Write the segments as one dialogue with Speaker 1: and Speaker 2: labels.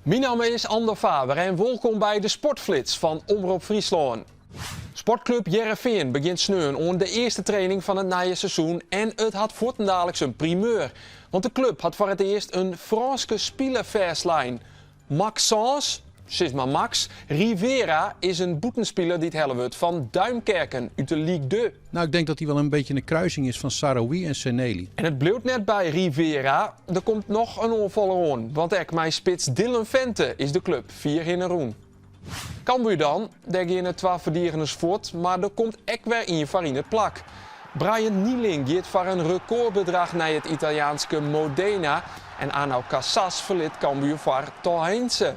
Speaker 1: Mijn naam is Ander Faber en welkom bij de Sportflits van Omroep Friesland. Sportclub Heerenveen begint sneu aan de eerste training van het nieuwe seizoen en het had voortdurend een primeur. Want de club had voor het eerst een Franse spielerverslijn. Maxence, Max Rivera is een boetenspeler die het helft van Duinkerken uit de Ligue 2.
Speaker 2: Nou, ik denk dat hij wel een beetje een kruising is van Sarawi en Seneli.
Speaker 1: En het bleef net bij Rivera. Er komt nog een onvaller aan. Want ook mijn spits Dylan Vente is de club 4 in een roen. Cambuur dan, daar gaan het 12 verdedigers voort, maar er komt ook weer in voor in het plak. Brian Nieling gaat voor een recordbedrag naar het Italiaanse Modena en Arnau Cassas verliet Cambuur voor Tohense.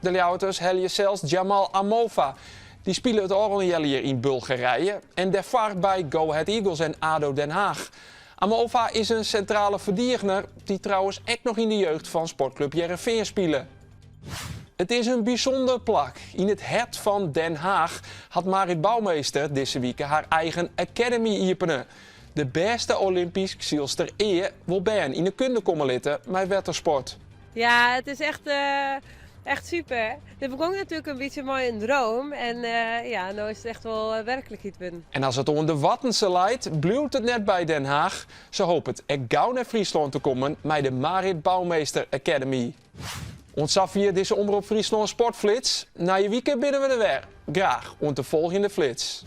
Speaker 1: De Leeuwers helden zelfs Jamal Amova. Die spelen het oranje hier in Bulgarije en daar vaart bij Go Ahead Eagles en ADO Den Haag. Amova is een centrale verdediger die trouwens ook nog in de jeugd van sportclub Heerenveen spelen. Het is een bijzonder plak. In het hart van Den Haag had Marit Bouwmeester deze week haar eigen academy openen. De beste Olympisch zielster eer wil ben in de kunde komen litten met watersport.
Speaker 3: Ja, het is echt super. Dit begon natuurlijk een beetje mooi een droom. En nu is het echt wel werkelijkheid binnen.
Speaker 1: En als het om de Wattense leidt, blijft het net bij Den Haag. Ze hopen het ook gauw naar Friesland te komen met de Marit Bouwmeester Academy. Ons hier deze Omroep Friesland Sportflits. Na je weekend binnen we er weer. Graag, om de volgende flits.